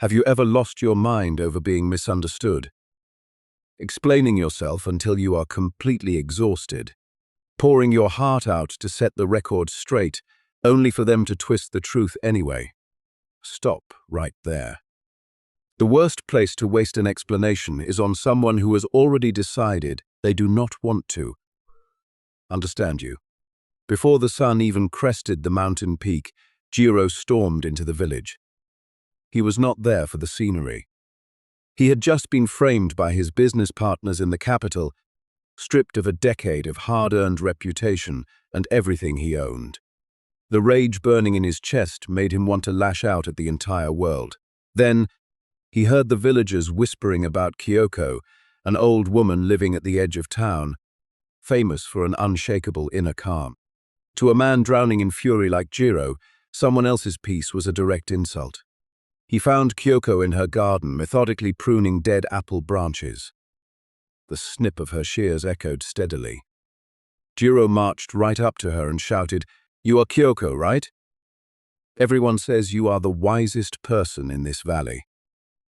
Have you ever lost your mind over being misunderstood? Explaining yourself until you are completely exhausted, pouring your heart out to set the record straight, only for them to twist the truth anyway. Stop right there. The worst place to waste an explanation is on someone who has already decided they do not want to understand you. Before the sun even crested the mountain peak, Jiro stormed into the village. He was not there for the scenery. He had just been framed by his business partners in the capital, stripped of a decade of hard-earned reputation and everything he owned. The rage burning in his chest made him want to lash out at the entire world. Then, he heard the villagers whispering about Kyoko, an old woman living at the edge of town, famous for an unshakable inner calm. To a man drowning in fury like Jiro, someone else's peace was a direct insult. He found Kyoko in her garden, methodically pruning dead apple branches. The snip of her shears echoed steadily. Jiro marched right up to her and shouted, "You are Kyoko, right? Everyone says you are the wisest person in this valley.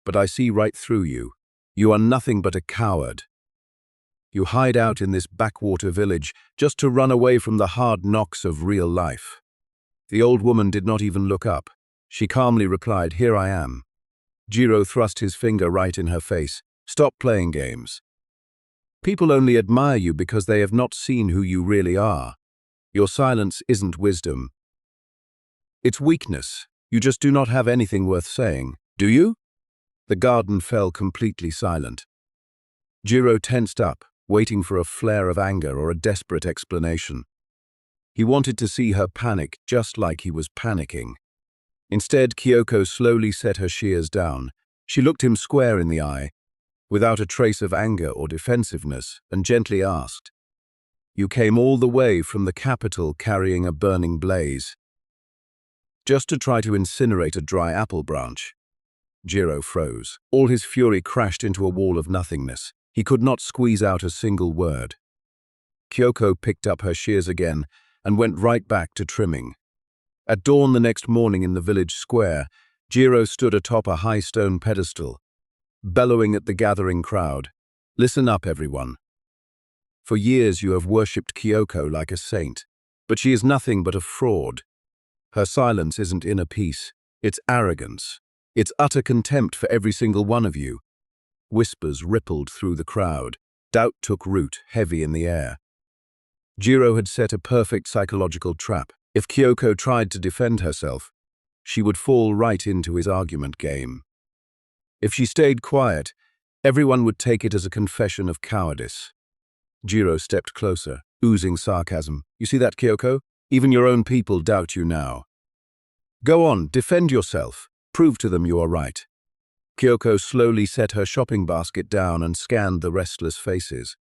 But I see right through you. You are nothing but a coward. You hide out in this backwater village just to run away from the hard knocks of real life." The old woman did not even look up. She calmly replied, "Here I am." Jiro thrust his finger right in her face. "Stop playing games. People only admire you because they have not seen who you really are. Your silence isn't wisdom. It's weakness. You just do not have anything worth saying, do you?" The garden fell completely silent. Jiro tensed up, waiting for a flare of anger or a desperate explanation. He wanted to see her panic just like he was panicking. Instead, Kyoko slowly set her shears down. She looked him square in the eye, without a trace of anger or defensiveness, and gently asked, "You came all the way from the capital carrying a burning blaze, just to try to incinerate a dry apple branch?" Jiro froze. All his fury crashed into a wall of nothingness. He could not squeeze out a single word. Kyoko picked up her shears again and went right back to trimming. At dawn the next morning in the village square, Jiro stood atop a high stone pedestal, bellowing at the gathering crowd, "Listen up, everyone. For years you have worshipped Kyoko like a saint, but she is nothing but a fraud. Her silence isn't inner peace, it's arrogance. It's utter contempt for every single one of you." Whispers rippled through the crowd. Doubt took root, heavy in the air. Jiro had set a perfect psychological trap. If Kyoko tried to defend herself, she would fall right into his argument game. If she stayed quiet, everyone would take it as a confession of cowardice. Jiro stepped closer, oozing sarcasm. "You see that, Kyoko? Even your own people doubt you now. Go on, defend yourself. Prove to them you are right." Kyoko slowly set her shopping basket down and scanned the restless faces.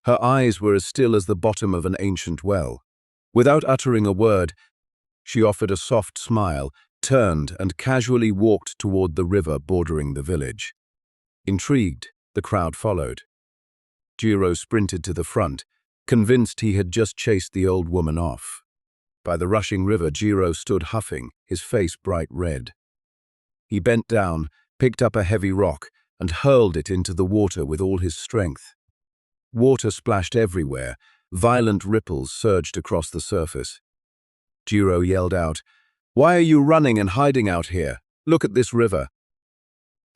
Her eyes were as still as the bottom of an ancient well. Without uttering a word, she offered a soft smile, turned and casually walked toward the river bordering the village. Intrigued, the crowd followed. Jiro sprinted to the front, convinced he had just chased the old woman off. By the rushing river, Jiro stood huffing, his face bright red. He bent down, picked up a heavy rock, and hurled it into the water with all his strength. Water splashed everywhere. Violent ripples surged across the surface. Jiro yelled out, "Why are you running and hiding out here? Look at this river.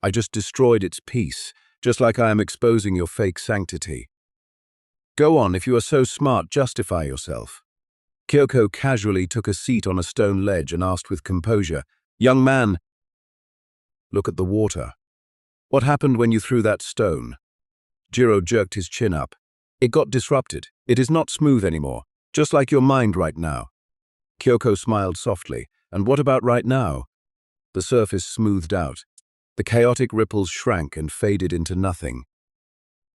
I just destroyed its peace, just like I am exposing your fake sanctity. Go on, if you are so smart, justify yourself." Kyoko casually took a seat on a stone ledge and asked with composure, "Young man, look at the water. What happened when you threw that stone?" Jiro jerked his chin up. "It got disrupted. It is not smooth anymore, just like your mind right now." Kyoko smiled softly. "And what about right now?" The surface smoothed out. The chaotic ripples shrank and faded into nothing.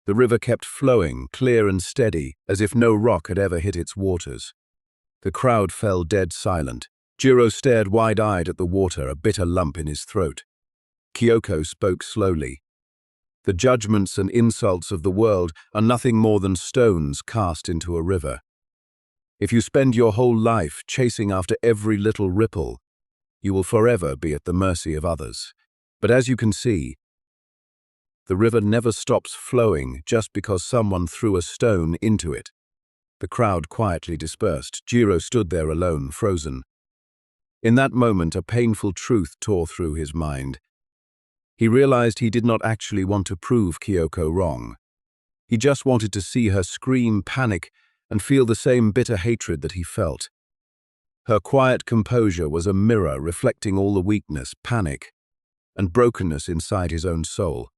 The river kept flowing, clear and steady, as if no rock had ever hit its waters. The crowd fell dead silent. Jiro stared wide-eyed at the water, a bitter lump in his throat. Kyoko spoke slowly. "The judgments and insults of the world are nothing more than stones cast into a river. If you spend your whole life chasing after every little ripple, you will forever be at the mercy of others. But as you can see, the river never stops flowing just because someone threw a stone into it. The crowd quietly dispersed. Jiro stood there alone, frozen. In that moment, a painful truth tore through his mind. He realized he did not actually want to prove Kyoko wrong. He just wanted to see her scream, panic, and feel the same bitter hatred that he felt. Her quiet composure was a mirror reflecting all the weakness, panic, and brokenness inside his own soul.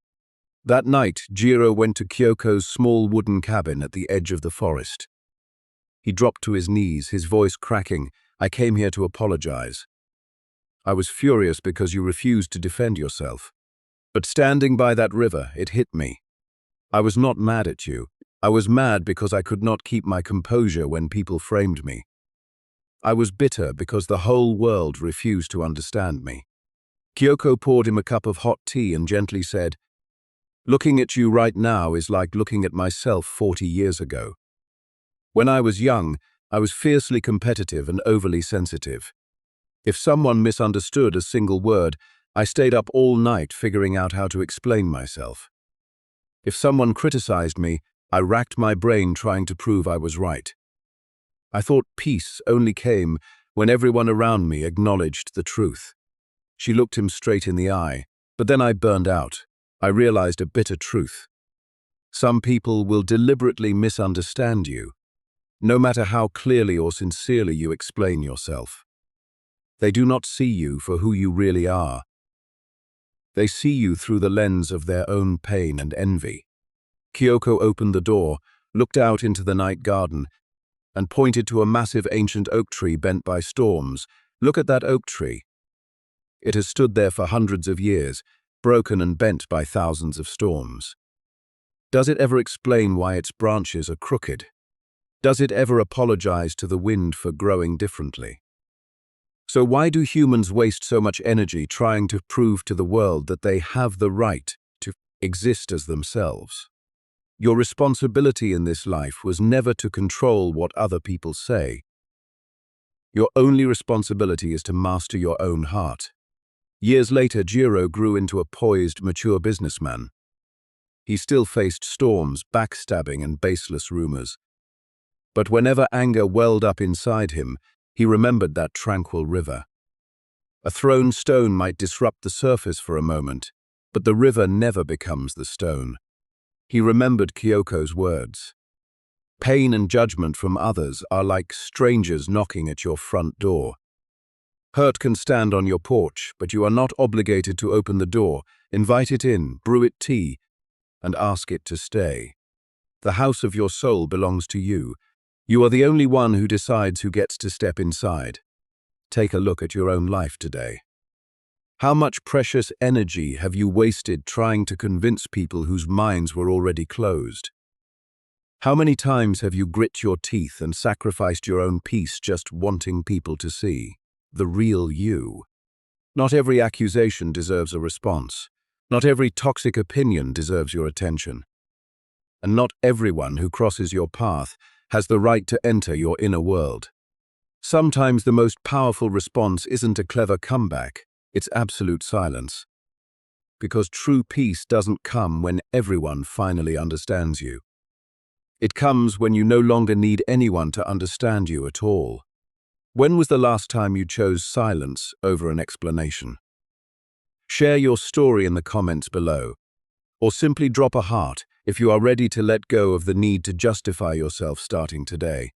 That night, Jiro went to Kyoko's small wooden cabin at the edge of the forest. He dropped to his knees, his voice cracking. "I came here to apologize. I was furious because you refused to defend yourself. But standing by that river, it hit me. I was not mad at you. I was mad because I could not keep my composure when people framed me. I was bitter because the whole world refused to understand me." Kyoko poured him a cup of hot tea and gently said, "Looking at you right now is like looking at myself 40 years ago. When I was young, I was fiercely competitive and overly sensitive. If someone misunderstood a single word, I stayed up all night figuring out how to explain myself. If someone criticized me, I racked my brain trying to prove I was right. I thought peace only came when everyone around me acknowledged the truth." She looked him straight in the eye. "But then I burned out. I realized a bitter truth. Some people will deliberately misunderstand you, no matter how clearly or sincerely you explain yourself. They do not see you for who you really are. They see you through the lens of their own pain and envy." Kyoko opened the door, looked out into the night garden, and pointed to a massive ancient oak tree bent by storms. "Look at that oak tree. It has stood there for hundreds of years, broken and bent by thousands of storms. Does it ever explain why its branches are crooked? Does it ever apologize to the wind for growing differently? So why do humans waste so much energy trying to prove to the world that they have the right to exist as themselves? Your responsibility in this life was never to control what other people say. Your only responsibility is to master your own heart." Years later, Jiro grew into a poised, mature businessman. He still faced storms, backstabbing, and baseless rumors. But whenever anger welled up inside him, he remembered that tranquil river. A thrown stone might disrupt the surface for a moment, but the river never becomes the stone. He remembered Kyoko's words. "Pain and judgment from others are like strangers knocking at your front door. Hurt can stand on your porch, but you are not obligated to open the door. Invite it in, brew it tea, and ask it to stay. The house of your soul belongs to you. You are the only one who decides who gets to step inside." Take a look at your own life today. How much precious energy have you wasted trying to convince people whose minds were already closed? How many times have you grit your teeth and sacrificed your own peace just wanting people to see the real you? Not every accusation deserves a response. Not every toxic opinion deserves your attention. And not everyone who crosses your path has the right to enter your inner world. Sometimes the most powerful response isn't a clever comeback, it's absolute silence. Because true peace doesn't come when everyone finally understands you. It comes when you no longer need anyone to understand you at all. When was the last time you chose silence over an explanation? Share your story in the comments below, or simply drop a heart if you are ready to let go of the need to justify yourself starting today.